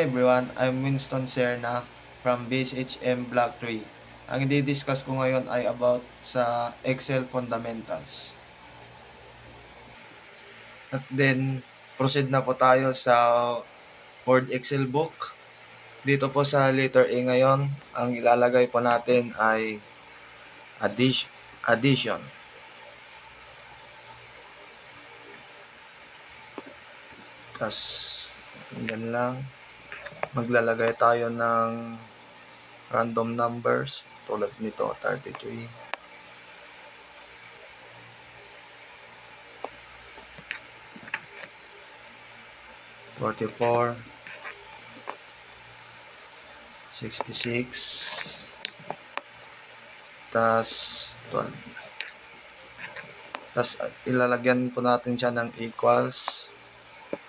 day everyone, I'm Winston Serna from BSHM Block 3. Ang i-discuss ko ngayon ay about sa Excel fundamentals. At then, proceed na po tayo sa Word Excel book. Dito po sa letter A ngayon, ang ilalagay po natin ay addition. Tas, yan lang. Maglalagay tayo ng random numbers tulad nito, 33. $44, 66, tas 12. Tas ilalagyan po natin siya ng equals.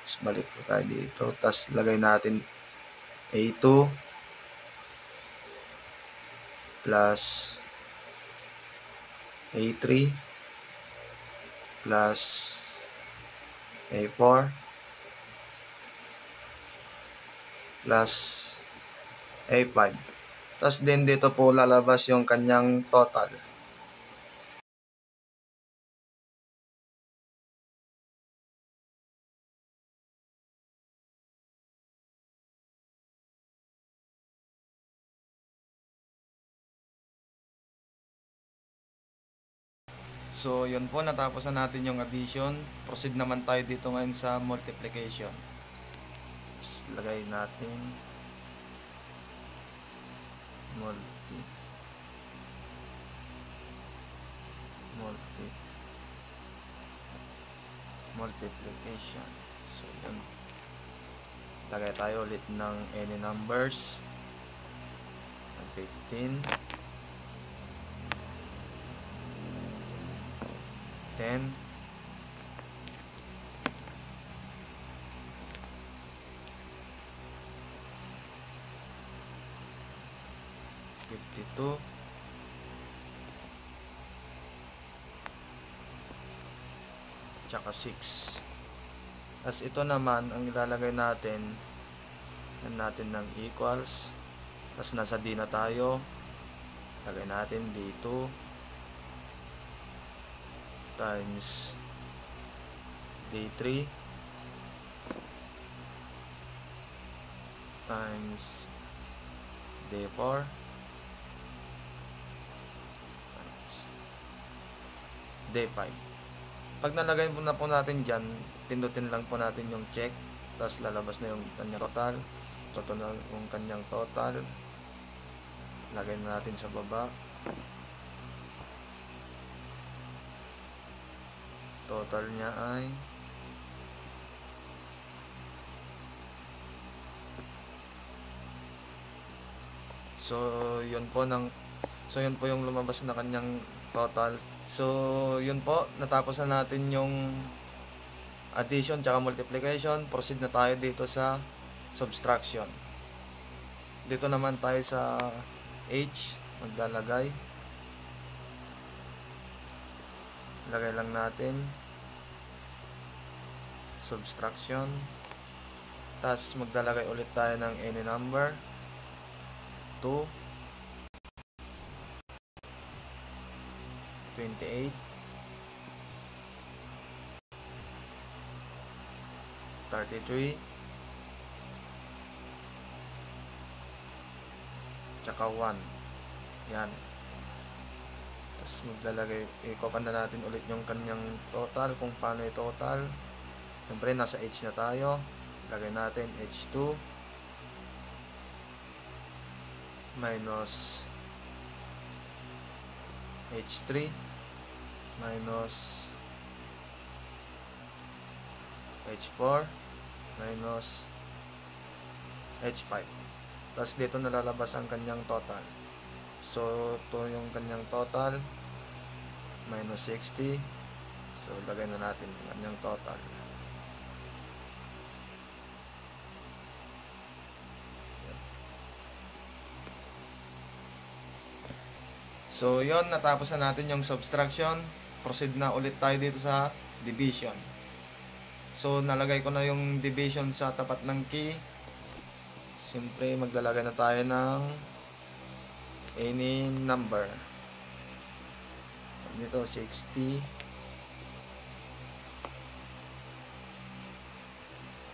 Tas balik po tayo dito. Tas lagay natin A2 plus A3 plus A4 plus A5. Tas din dito po lalabas yung kanyang total. So, yun po, natapos na natin yung addition. Proceed naman tayo dito ngayon sa multiplication. Tapos, lagay natin multiplication. So, yun. Lagay tayo ulit ng any numbers. 15, 10, 52, 6. As ito naman, ang ilalagay natin, ng equals. Tas nasa D na tayo. Lagay natin D2 times D3 times D4 times D5. Pag nalagay na po natin dyan, pindutin lang po natin yung check, tapos lalabas na yung kanyang total. Ito na yung kanyang total. Lagay na natin sa baba. Total niya ay yun po yung lumabas na kanyang total. So yun po, natapos na natin yung addition tsaka multiplication. Proceed na tayo dito sa subtraction. Dito naman tayo sa H, maglalagay. Lagay lang natin subtraction. Tapos maglalagay ulit tayo ng any number. 2, 28, 33, tsaka 1. Yan. Tapos maglalagay, i-kokanda natin ulit yung kanyang total, kung paano yung total. Siyempre nasa H na tayo. Lagay natin H2 minus H3 minus H4 minus H5. Tapos dito nalalabas ang kanyang total. So ito yung kanyang total, minus 60. So lagay na natin yung kanyang total. So yon, natapos na natin yung subtraction. Proceed na ulit tayo dito sa division. So nalagay ko na yung division sa tapat ng key. Siyempre, maglalagay na tayo ng any number. Dito, 60.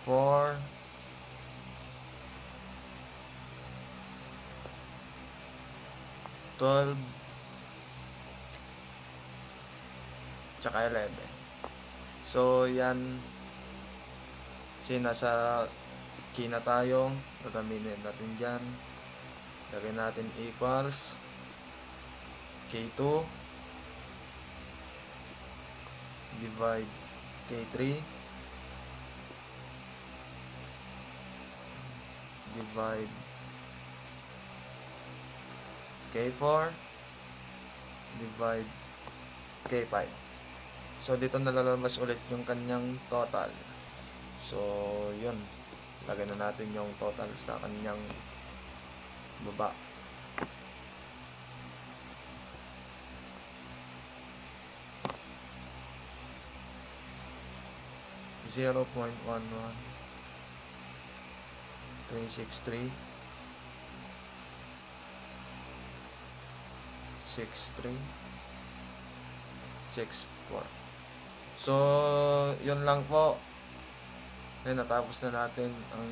4. 12. Tsaka 11. So, yan. Kasi nasa key na tayo. Gagamitin natin dyan. Lagyan natin equals K2 divide K3 divide K4 divide K5. So, dito nalalabas ulit yung kanyang total. So, yun. Lagyan na natin yung total sa kanyang baba. Zero 363 6364. So, yun lang po. Natapos na natin ang